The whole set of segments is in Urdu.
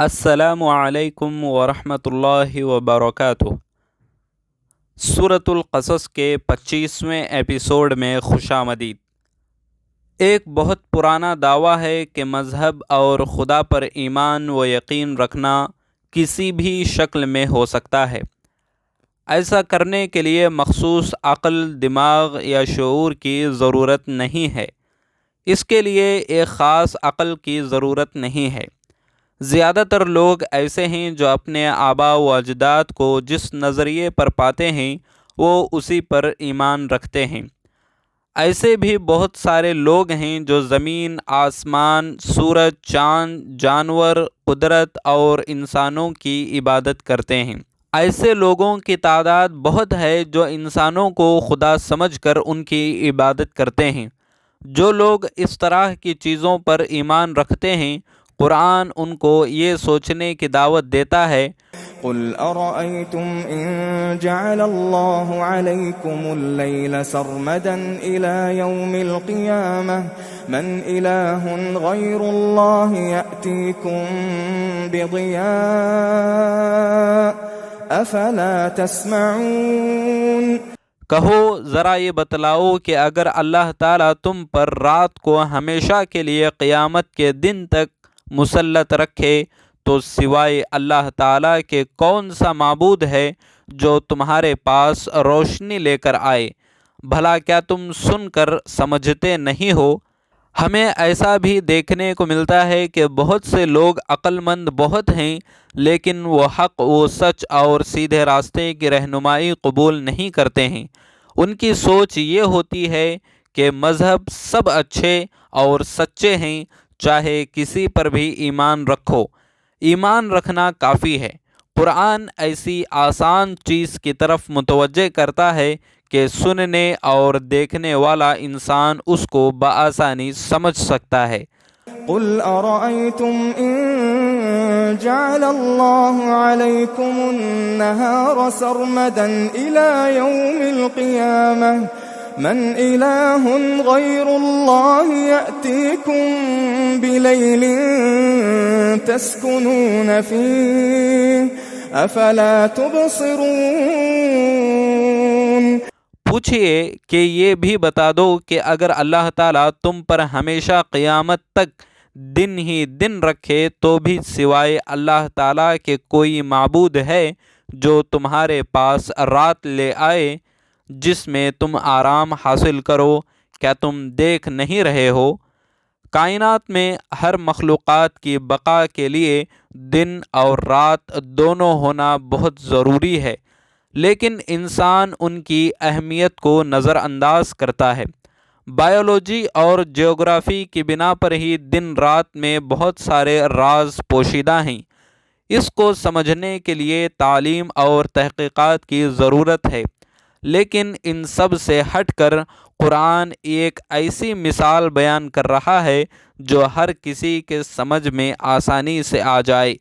السلام علیکم ورحمۃ اللہ وبرکاتہ۔ سورۃ القصص کے 25ویں ایپیسوڈ میں خوش آمدید۔ ایک بہت پرانا دعویٰ ہے کہ مذہب اور خدا پر ایمان و یقین رکھنا کسی بھی شکل میں ہو سکتا ہے۔ ایسا کرنے کے لیے مخصوص عقل، دماغ یا شعور کی ضرورت نہیں ہے۔ اس کے لیے ایک خاص عقل کی ضرورت نہیں ہے۔ زیادہ تر لوگ ایسے ہیں جو اپنے آباء و اجداد کو جس نظریے پر پاتے ہیں وہ اسی پر ایمان رکھتے ہیں۔ ایسے بھی بہت سارے لوگ ہیں جو زمین، آسمان، سورج، چاند، جانور، قدرت اور انسانوں کی عبادت کرتے ہیں۔ ایسے لوگوں کی تعداد بہت ہے جو انسانوں کو خدا سمجھ کر ان کی عبادت کرتے ہیں۔ جو لوگ اس طرح کی چیزوں پر ایمان رکھتے ہیں، قرآن ان کو یہ سوچنے کی دعوت دیتا ہے، قل أرأيتم إن جعل الله عليكم الليل سرمدا إلى يوم القيامة من إله غير الله يأتيكم بضياء أفلا تسمعون۔ کہو ذرا یہ بتلاؤ کہ اگر اللہ تعالیٰ تم پر رات کو ہمیشہ کے لیے قیامت کے دن تک مسلط رکھے تو سوائے اللہ تعالیٰ کے کون سا معبود ہے جو تمہارے پاس روشنی لے کر آئے؟ بھلا کیا تم سن کر سمجھتے نہیں ہو؟ ہمیں ایسا بھی دیکھنے کو ملتا ہے کہ بہت سے لوگ عقل مند بہت ہیں لیکن وہ حق و سچ اور سیدھے راستے کی رہنمائی قبول نہیں کرتے ہیں۔ ان کی سوچ یہ ہوتی ہے کہ مذہب سب اچھے اور سچے ہیں، چاہے کسی پر بھی ایمان رکھو، ایمان رکھنا کافی ہے۔ قرآن ایسی آسان چیز کی طرف متوجہ کرتا ہے کہ سننے اور دیکھنے والا انسان اس کو بآسانی سمجھ سکتا ہے۔ قل أرأيتم إن جعل الله عليكم النهار سرمدا إلى يوم القيامة من إله غير الله يأتيكم بليل تسكنون فيه أفلا تبصرون۔ پوچھئے کہ یہ بھی بتا دو کہ اگر اللہ تعالیٰ تم پر ہمیشہ قیامت تک دن ہی دن رکھے تو بھی سوائے اللہ تعالیٰ کے کوئی معبود ہے جو تمہارے پاس رات لے آئے جس میں تم آرام حاصل کرو؟ کیا تم دیکھ نہیں رہے ہو؟ کائنات میں ہر مخلوقات کی بقا کے لیے دن اور رات دونوں ہونا بہت ضروری ہے، لیکن انسان ان کی اہمیت کو نظر انداز کرتا ہے۔ بائیولوجی اور جیوگرافی کی بنا پر ہی دن رات میں بہت سارے راز پوشیدہ ہیں۔ اس کو سمجھنے کے لیے تعلیم اور تحقیقات کی ضرورت ہے، لیکن ان سب سے ہٹ کر قرآن ایک ایسی مثال بیان کر رہا ہے جو ہر کسی کے سمجھ میں آسانی سے آ جائے۔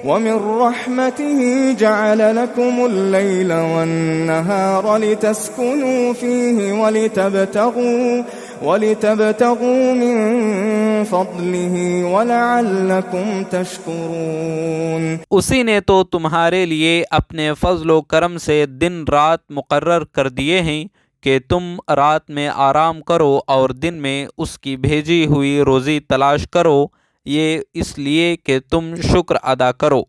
وَمِن رَّحْمَتِهِ جَعَلَ لَكُمُ اللَّيْلَ وَالنَّهَارَ لِتَسْكُنُوا فِيهِ وَلِتَبْتَغُوا مِن فَضْلِهِ وَلَعَلَّكُمْ تَشْكُرُونَ۔ اسی نے تو تمہارے لیے اپنے فضل و کرم سے دن رات مقرر کر دیے ہیں کہ تم رات میں آرام کرو اور دن میں اس کی بھیجی ہوئی روزی تلاش کرو، یہ اس لیے کہ تم شکر ادا کرو۔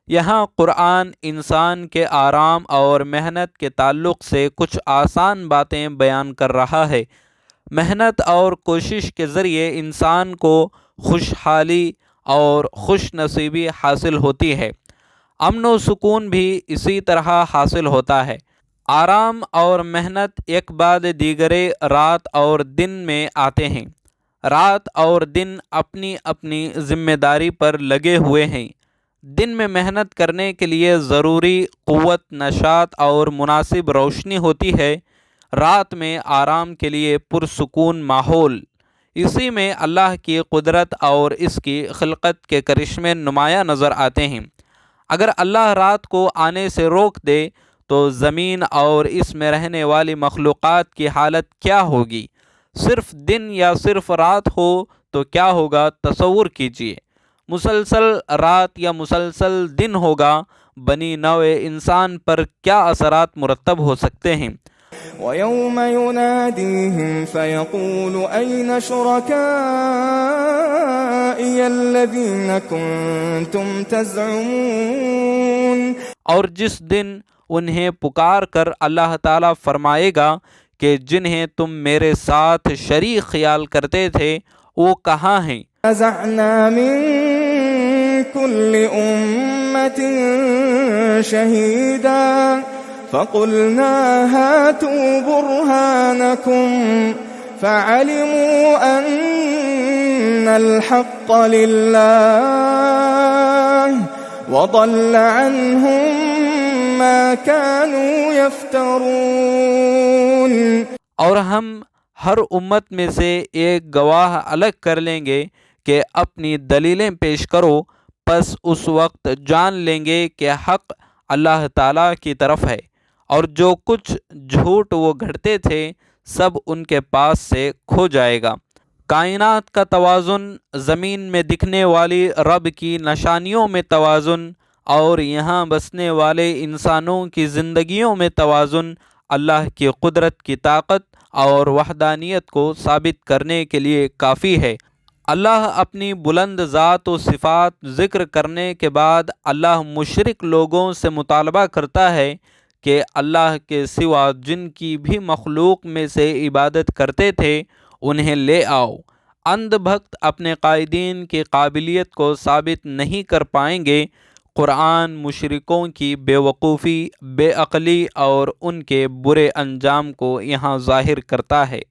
یہاں قرآن انسان کے آرام اور محنت کے تعلق سے کچھ آسان باتیں بیان کر رہا ہے۔ محنت اور کوشش کے ذریعے انسان کو خوشحالی اور خوش نصیبی حاصل ہوتی ہے، امن و سکون بھی اسی طرح حاصل ہوتا ہے۔ آرام اور محنت ایک بعد دیگرے رات اور دن میں آتے ہیں۔ رات اور دن اپنی اپنی ذمہ داری پر لگے ہوئے ہیں۔ دن میں محنت کرنے کے لیے ضروری قوت، نشاط اور مناسب روشنی ہوتی ہے، رات میں آرام کے لیے پرسکون ماحول۔ اسی میں اللہ کی قدرت اور اس کی خلقت کے کرشمے نمایاں نظر آتے ہیں۔ اگر اللہ رات کو آنے سے روک دے تو زمین اور اس میں رہنے والی مخلوقات کی حالت کیا ہوگی؟ صرف دن یا صرف رات ہو تو کیا ہوگا تصور کیجیے۔ مسلسل رات یا مسلسل دن ہوگا، بنی نوع انسان پر کیا اثرات مرتب ہو سکتے ہیں۔ وَيَوْمَ يُنَادِيهِمْ فَيَقُولُ أَيْنَ شُرَكَائِيَ الَّذِينَ كُنتُمْ تَزْعُمُونَ، اور جس دن انہیں پکار کر اللہ تعالیٰ فرمائے گا کہ جنہیں تم میرے ساتھ شریک خیال کرتے تھے وہ کہاں ہیں؟ نَزَعْنَا مِن كُلِّ أُمَّةٍ شَهِيدًا فَقُلْنَا هَاتُوا بُرْهَانَكُمْ فَعَلِمُوا أَنَّ الْحَقَّ لِلَّهِ وَضَلَّ عَنْهُمْ مَا كَانُوا يَفْتَرُونَ۔ اور ہم ہر امت میں سے ایک گواہ الگ کر لیں گے کہ اپنی دلیلیں پیش کرو، پس اس وقت جان لیں گے کہ حق اللہ تعالیٰ کی طرف ہے، اور جو کچھ جھوٹ وہ گھڑتے تھے سب ان کے پاس سے کھو جائے گا۔ کائنات کا توازن، زمین میں دکھنے والی رب کی نشانیوں میں توازن، اور یہاں بسنے والے انسانوں کی زندگیوں میں توازن اللہ کی قدرت کی طاقت اور وحدانیت کو ثابت کرنے کے لیے کافی ہے۔ اللہ اپنی بلند ذات و صفات ذکر کرنے کے بعد اللہ مشرک لوگوں سے مطالبہ کرتا ہے کہ اللہ کے سوا جن کی بھی مخلوق میں سے عبادت کرتے تھے انہیں لے آؤ۔ اندھ بھکت اپنے قائدین کی قابلیت کو ثابت نہیں کر پائیں گے۔ قرآن مشرکوں کی بے وقوفی، بے عقلی اور ان کے برے انجام کو یہاں ظاہر کرتا ہے۔